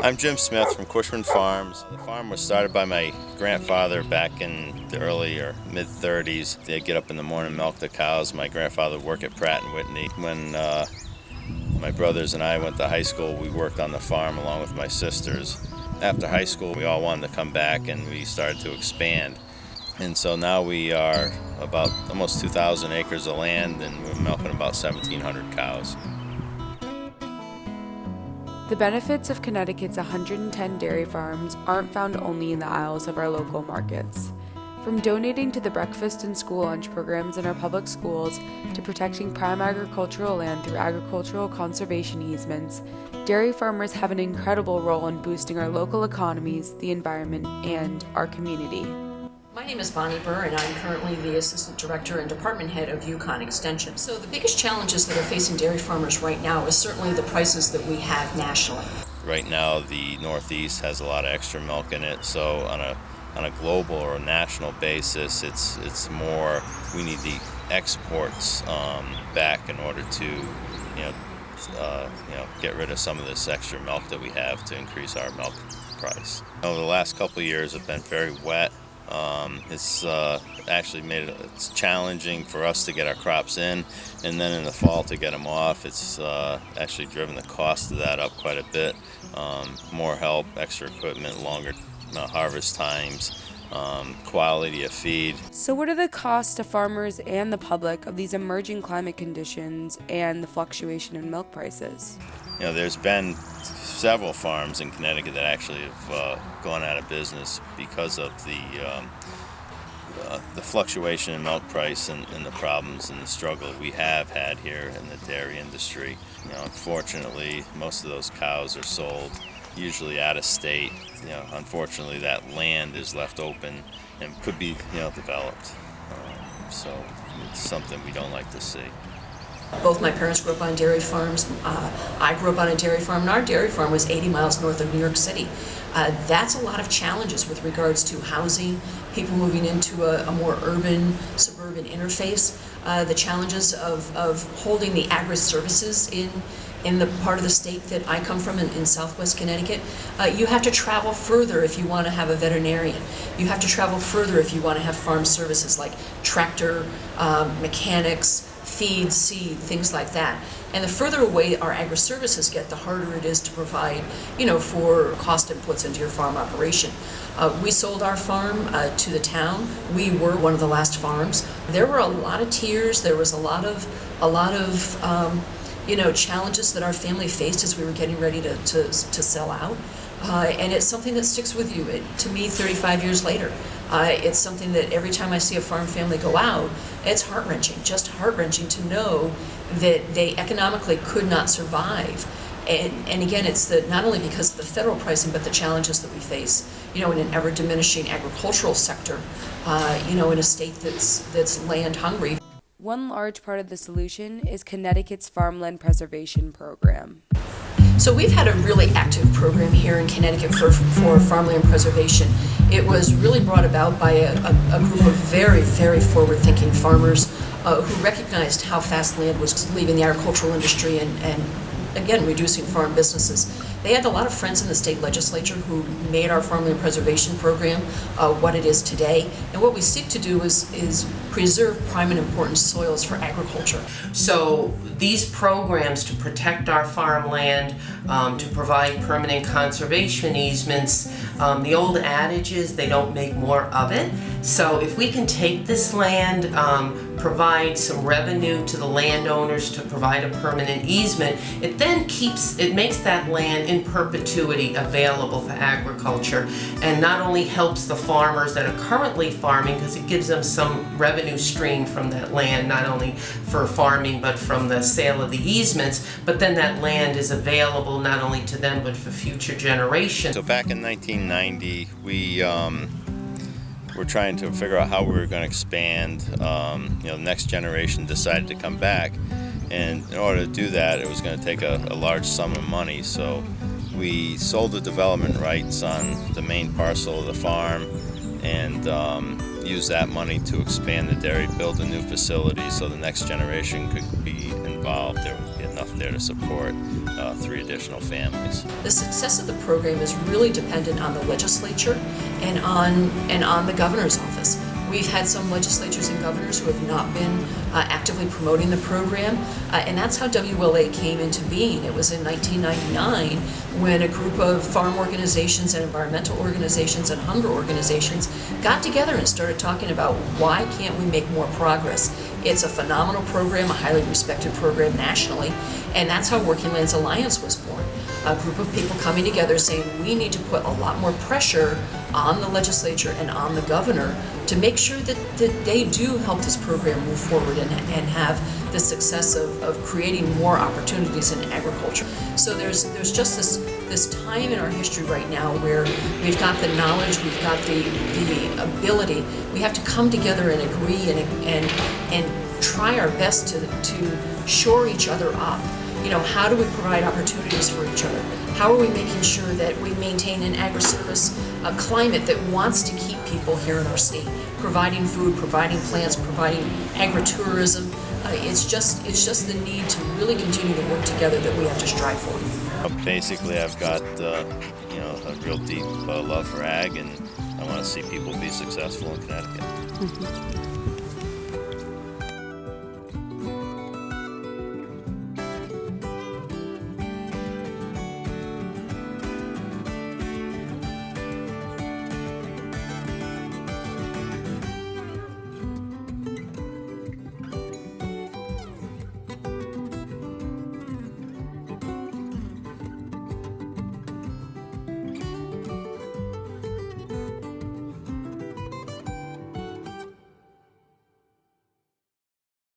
I'm Jim Smith from Cushman Farms. The farm was started by my grandfather back in the early or mid-30s. They'd get up in the morning, milk the cows. My grandfather would work at Pratt & Whitney. When my brothers and I went to high school, we worked on the farm along with my sisters. After high school, we all wanted to come back and we started to expand. And so now we are about almost 2,000 acres of land and we're milking about 1,700 cows. The benefits of Connecticut's 110 dairy farms aren't found only in the aisles of our local markets. From donating to the breakfast and school lunch programs in our public schools to protecting prime agricultural land through agricultural conservation easements, dairy farmers have an incredible role in boosting our local economies, the environment, and our community. My name is Bonnie Burr, and I'm currently the Assistant Director and Department Head of Yukon Extension. So the biggest challenges that are facing dairy farmers right now is certainly the prices that we have nationally. Right now, the Northeast has a lot of extra milk in it, so on a global or a national basis, it's more we need the exports back in order to get rid of some of this extra milk that we have to increase our milk price. The last couple of years have been very wet. It's actually made it's challenging for us to get our crops in, and then in the fall to get them off. It's actually driven the cost of that up quite a bit. More help, extra equipment, longer harvest times, quality of feed. So what are the costs to farmers and the public of these emerging climate conditions and the fluctuation in milk prices? There's been several farms in Connecticut that actually have gone out of business because of the fluctuation in milk price and the problems and the struggle we have had here in the dairy industry. Unfortunately, most of those cows are sold usually out of state. Unfortunately, that land is left open and could be developed. So it's something we don't like to see. Both my parents grew up on dairy farms. I grew up on a dairy farm, and our dairy farm was 80 miles north of New York City. That's a lot of challenges with regards to housing, people moving into a more urban, suburban interface, the challenges of holding the agri-services in the part of the state that I come from in southwest Connecticut. You have to travel further if you want to have a veterinarian. You have to travel further if you want to have farm services like tractor, mechanics, feed, seed, things like that. And the further away our agri-services get, the harder it is to provide, for cost inputs into your farm operation. We sold our farm to the town. We were one of the last farms. There were a lot of tears. There was a lot of challenges that our family faced as we were getting ready to sell out. And it's something that sticks with you. To me, 35 years later, it's something that every time I see a farm family go out, it's heart-wrenching, just heart-wrenching to know that they economically could not survive. And again, it's not only because of the federal pricing, but the challenges that we face, in an ever-diminishing agricultural sector, in a state that's land-hungry. One large part of the solution is Connecticut's Farmland Preservation Program. So we've had a really active program here in Connecticut for farmland preservation. It was really brought about by a group of very, very forward-thinking farmers who recognized how fast land was leaving the agricultural industry and again, reducing farm businesses. They had a lot of friends in the state legislature who made our farmland preservation program what it is today. And what we seek to do is preserve prime and important soils for agriculture. So these programs to protect our farmland, to provide permanent conservation easements, the old adage is they don't make more of it. So if we can take this land, provide some revenue to the landowners to provide a permanent easement, it makes that land in perpetuity available for agriculture, and not only helps the farmers that are currently farming because it gives them some revenue stream from that land, not only for farming but from the sale of the easements, but then that land is available not only to them but for future generations. So back in 1990, we were trying to figure out how we were going to expand. The next generation decided to come back, and in order to do that, it was going to take a large sum of money. So we sold the development rights on the main parcel of the farm and used that money to expand the dairy, build a new facility so the next generation could be involved. There would be a enough there to support 3 additional families. The success of the program is really dependent on the legislature and on the governor's office. We've had some legislatures and governors who have not been actively promoting the program, and that's how WLA came into being. It was in 1999 when a group of farm organizations and environmental organizations and hunger organizations got together and started talking about why can't we make more progress. It's a phenomenal program, a highly respected program nationally, and that's how Working Lands Alliance was born. A group of people coming together saying we need to put a lot more pressure on the legislature and on the governor to make sure that they do help this program move forward and have the success of creating more opportunities in agriculture. So there's just this time in our history right now where we've got the knowledge, we've got the ability. We have to come together and agree and try our best to shore each other up. You know, how do we provide opportunities for each other? How are we making sure that we maintain an agri-service climate that wants to keep people here in our state, providing food, providing plants, providing agritourism? It's just the need to really continue to work together that we have to strive for. Basically, I've got a real deep love for ag, and I want to see people be successful in Connecticut.